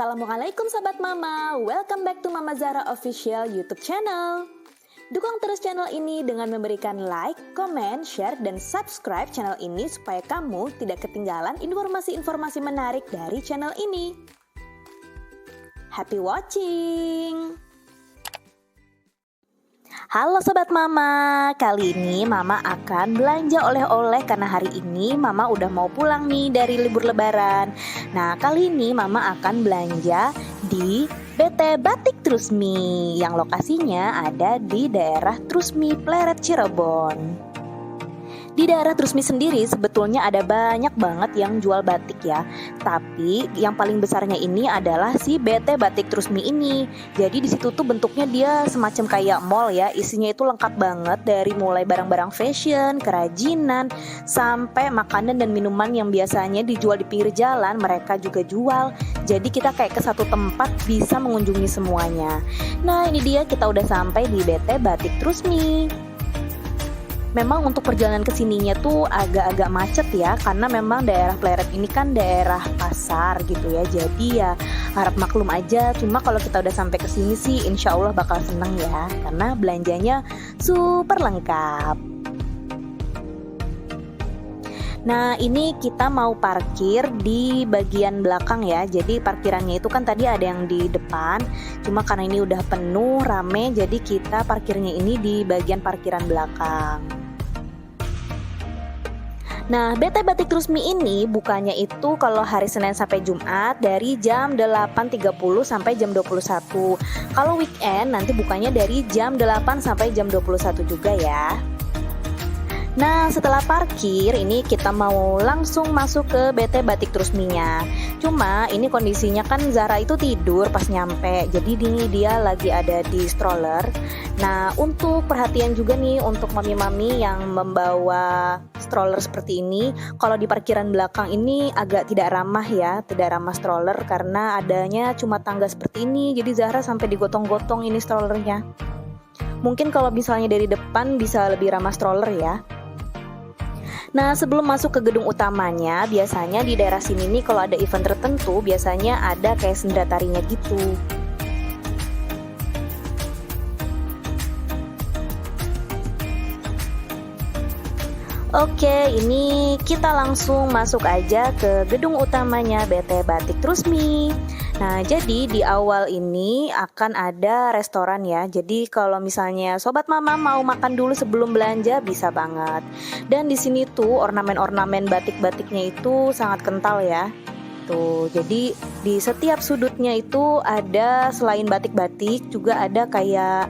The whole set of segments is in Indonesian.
Assalamualaikum Sobat Mama, welcome back to Mama Zara Official YouTube channel. Dukung terus channel ini dengan memberikan like, comment, share, dan subscribe channel ini supaya kamu tidak ketinggalan informasi-informasi menarik dari channel ini. Happy watching! Halo Sobat Mama, kali ini Mama akan belanja oleh-oleh karena hari ini Mama udah mau pulang nih dari libur lebaran. Nah, kali ini Mama akan belanja di PT Batik Trusmi yang lokasinya ada di daerah Trusmi Pleret Cirebon. Di daerah Trusmi sendiri sebetulnya ada banyak banget yang jual batik ya. Tapi yang paling besarnya ini adalah si BT Batik Trusmi ini. Jadi di situ tuh bentuknya dia semacam kayak mall ya. Isinya itu lengkap banget dari mulai barang-barang fashion, kerajinan, sampai makanan dan minuman yang biasanya dijual di pinggir jalan, mereka juga jual. Jadi kita kayak ke satu tempat bisa mengunjungi semuanya. Nah, ini dia kita udah sampai di BT Batik Trusmi. Memang untuk perjalanan kesininya tuh agak-agak macet ya, karena memang daerah Pleret ini kan daerah pasar gitu ya. Jadi ya harap maklum aja. Cuma kalau kita udah sampai kesini sih insya Allah bakal seneng ya, karena belanjanya super lengkap. Nah, ini kita mau parkir di bagian belakang ya. Jadi parkirannya itu kan tadi ada yang di depan, cuma karena ini udah penuh rame, jadi kita parkirnya ini di bagian parkiran belakang. Nah, BT Batik Trusmi ini bukanya itu kalau hari Senin sampai Jumat dari jam 8.30 sampai jam 21. Kalau weekend nanti bukanya dari jam 8 sampai jam 21 juga ya. Nah, setelah parkir ini kita mau langsung masuk ke BT Batik Trusminya. Cuma ini kondisinya kan Zara itu tidur pas nyampe, jadi ini dia lagi ada di stroller. Nah, untuk perhatian juga nih untuk mami-mami yang membawa stroller seperti ini, kalau di parkiran belakang ini agak tidak ramah ya, tidak ramah stroller karena adanya cuma tangga seperti ini, jadi Zara sampai digotong-gotong ini strollernya. Mungkin kalau misalnya dari depan bisa lebih ramah stroller ya. Nah, sebelum masuk ke gedung utamanya, biasanya di daerah sini nih kalau ada event tertentu, biasanya ada kayak sendera tarinya gitu. Oke, ini kita langsung masuk aja ke gedung utamanya BT Batik Trusmi. Nah, jadi di awal ini akan ada restoran ya. Jadi kalau misalnya Sobat Mama mau makan dulu sebelum belanja bisa banget. Dan di sini tuh ornamen-ornamen batik-batiknya itu sangat kental ya. Tuh, jadi di setiap sudutnya itu ada selain batik-batik juga ada kayak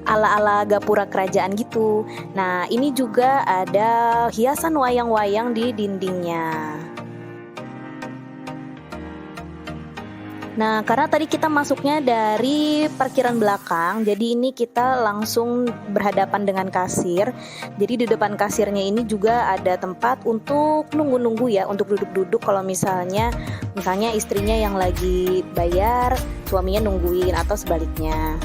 ala-ala gapura kerajaan gitu. Nah, ini juga ada hiasan wayang-wayang di dindingnya. Nah, karena tadi kita masuknya dari parkiran belakang, jadi ini kita langsung berhadapan dengan kasir. Jadi di depan kasirnya ini juga ada tempat untuk nunggu-nunggu ya, untuk duduk-duduk kalau misalnya istrinya yang lagi bayar, suaminya nungguin atau sebaliknya.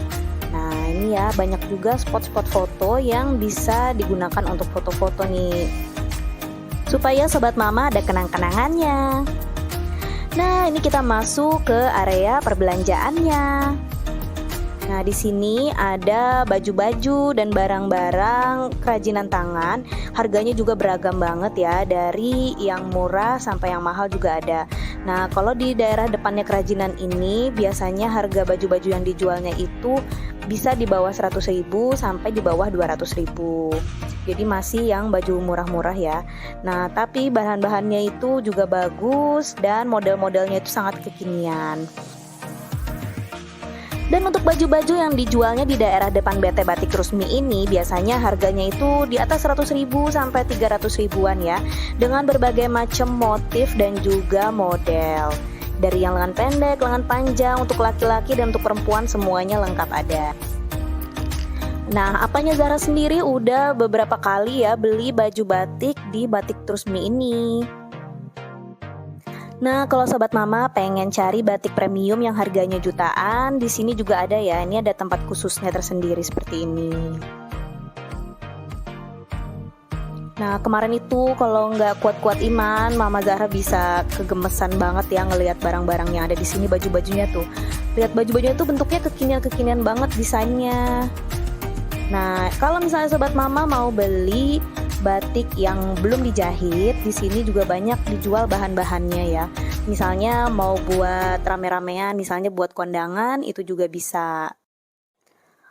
Nah, ini ya banyak juga spot-spot foto yang bisa digunakan untuk foto-foto nih, supaya Sobat Mama ada kenang-kenangannya. Nah, ini kita masuk ke area perbelanjaannya. Nah, di sini ada baju-baju dan barang-barang kerajinan tangan. Harganya juga beragam banget ya, dari yang murah sampai yang mahal juga ada. Nah, kalau di daerah depannya kerajinan ini biasanya harga baju-baju yang dijualnya itu bisa di bawah 100.000 sampai di bawah 200.000. Jadi masih yang baju murah-murah ya. Nah, tapi bahan-bahannya itu juga bagus dan model-modelnya itu sangat kekinian. Dan untuk baju-baju yang dijualnya di daerah depan BT Batik Trusmi ini biasanya harganya itu di atas 100.000 sampai 300.000-an ya, dengan berbagai macam motif dan juga model. Dari yang lengan pendek, lengan panjang, untuk laki-laki dan untuk perempuan semuanya lengkap ada. Nah, apanya Zara sendiri udah beberapa kali ya beli baju batik di Batik Trusmi ini. Nah, kalau Sobat Mama pengen cari batik premium yang harganya jutaan, di sini juga ada ya. Ini ada tempat khususnya tersendiri seperti ini. Nah kemarin itu kalau nggak kuat-kuat iman, Mama Zahra bisa kegemesan banget ya ngelihat barang-barang yang ada di sini, baju-bajunya tuh. Lihat baju-bajunya tuh bentuknya kekinian-kekinian banget desainnya. Nah kalau misalnya sobat Mama mau beli batik yang belum dijahit, di sini juga banyak dijual bahan-bahannya ya. Misalnya mau buat rame-ramean, misalnya buat kondangan itu juga bisa.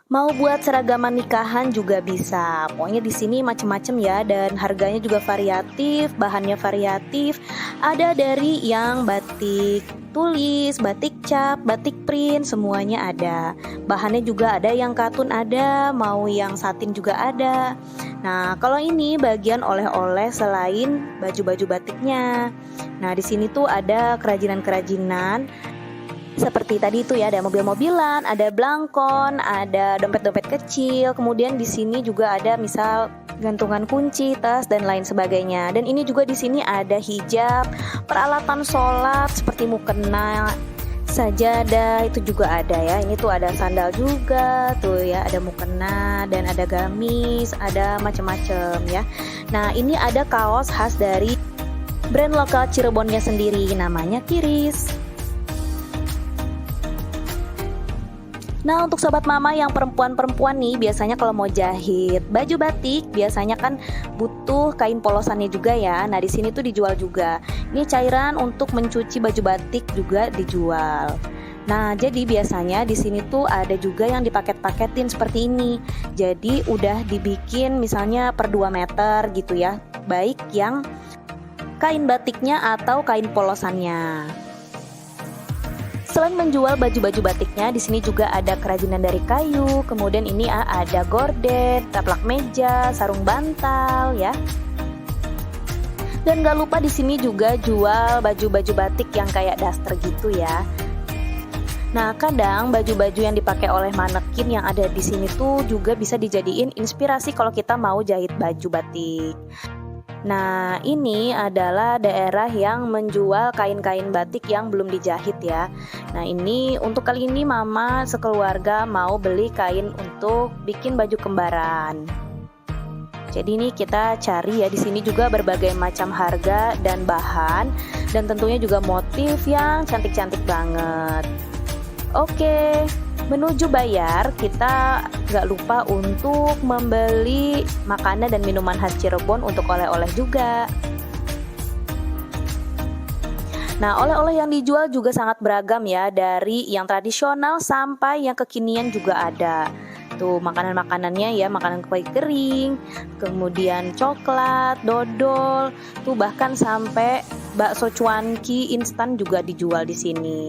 Mau buat seragaman nikahan juga bisa. Pokoknya di sini macem-macem ya, dan harganya juga variatif, bahannya variatif. Ada dari yang batik tulis, batik cap, batik print, semuanya ada. Bahannya juga ada yang katun ada, mau yang satin juga ada. Nah, kalau ini bagian oleh-oleh selain baju-baju batiknya. Nah, di sini tuh ada kerajinan-kerajinan seperti tadi itu ya, ada mobil-mobilan, ada blangkon, ada dompet-dompet kecil. Kemudian di sini juga ada misal gantungan kunci, tas dan lain sebagainya. Dan ini juga di sini ada hijab, peralatan sholat seperti mukena, sajadah itu juga ada ya. Ini tuh ada sandal juga tuh ya, ada mukena dan ada gamis, ada macam-macam ya. Nah, ini ada kaos khas dari brand lokal Cirebonnya sendiri, namanya Kiris. Nah untuk sobat mama yang perempuan-perempuan nih, biasanya kalau mau jahit baju batik biasanya kan butuh kain polosannya juga ya. Nah di sini tuh dijual juga. Ini cairan untuk mencuci baju batik juga dijual. Nah jadi biasanya di sini tuh ada juga yang dipaket-paketin seperti ini. Jadi udah dibikin misalnya per 2 meter gitu ya, baik yang kain batiknya atau kain polosannya. Selain menjual baju-baju batiknya, di sini juga ada kerajinan dari kayu. Kemudian ini ada gorden, taplak meja, sarung bantal ya. Dan gak lupa di sini juga jual baju-baju batik yang kayak daster gitu ya. Nah, kadang baju-baju yang dipakai oleh manekin yang ada di sini tuh juga bisa dijadiin inspirasi kalau kita mau jahit baju batik. Nah, ini adalah daerah yang menjual kain-kain batik yang belum dijahit ya. Nah, ini untuk kali ini Mama sekeluarga mau beli kain untuk bikin baju kembaran. Jadi ini kita cari ya, di sini juga berbagai macam harga dan bahan, dan tentunya juga motif yang cantik-cantik banget. Oke, menuju bayar kita gak lupa untuk membeli makanan dan minuman khas Cirebon untuk oleh-oleh juga. Nah, oleh-oleh yang dijual juga sangat beragam ya, dari yang tradisional sampai yang kekinian juga ada. Tuh makanan-makanannya ya, makanan kue kering, kemudian coklat, dodol, tuh bahkan sampai bakso cuanki instan juga dijual di sini.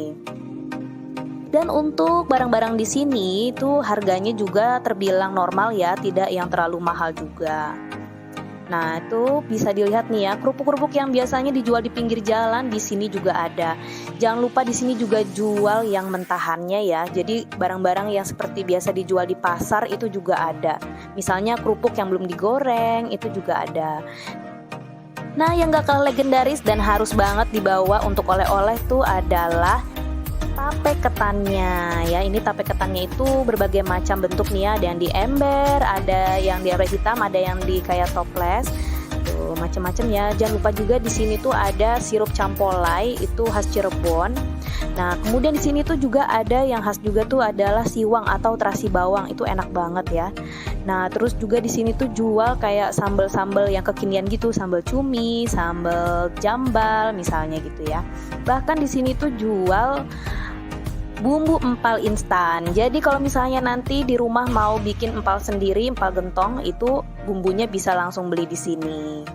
Dan untuk barang-barang di sini tuh harganya juga terbilang normal ya, tidak yang terlalu mahal juga. Nah, itu bisa dilihat nih ya, kerupuk-kerupuk yang biasanya dijual di pinggir jalan di sini juga ada. Jangan lupa di sini juga jual yang mentahannya ya. Jadi barang-barang yang seperti biasa dijual di pasar itu juga ada. Misalnya kerupuk yang belum digoreng itu juga ada. Nah, yang gak kalah legendaris dan harus banget dibawa untuk oleh-oleh tuh adalah tape ketannya ya. Ini tape ketannya itu berbagai macam bentuk nih ya, ada yang di ember, ada yang di ember hitam, ada yang di kayak toples. Tuh macam-macam ya. Jangan lupa juga di sini tuh ada sirup campolai, itu khas Cirebon. Nah, kemudian di sini tuh juga ada yang khas juga tuh adalah siwang atau terasi bawang, itu enak banget ya. Nah, terus juga di sini tuh jual kayak sambal-sambal yang kekinian gitu, sambal cumi, sambal jambal misalnya gitu ya. Bahkan di sini tuh jual bumbu empal instan. Jadi kalau misalnya nanti di rumah mau bikin empal sendiri, empal gentong, itu bumbunya bisa langsung beli di sini.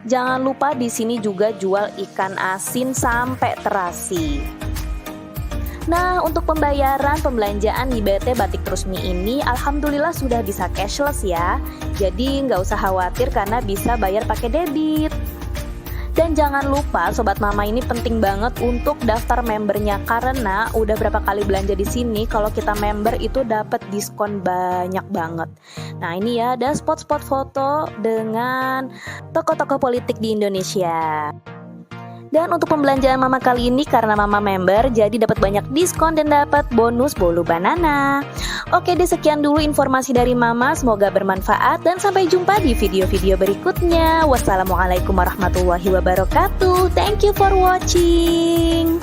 Jangan lupa di sini juga jual ikan asin sampai terasi. Nah, untuk pembelanjaan di BT Batik Trusmi ini alhamdulillah sudah bisa cashless ya. Jadi nggak usah khawatir karena bisa bayar pakai debit. Dan jangan lupa sobat mama, ini penting banget untuk daftar membernya, karena udah berapa kali belanja di sini kalau kita member itu dapat diskon banyak banget. Nah, ini ya ada spot-spot foto dengan tokoh-tokoh politik di Indonesia. Dan untuk pembelanjaan mama kali ini karena mama member jadi dapat banyak diskon dan dapat bonus bolu banana. Oke deh, sekian dulu informasi dari mama, semoga bermanfaat dan sampai jumpa di video-video berikutnya. Wassalamualaikum warahmatullahi wabarakatuh. Thank you for watching.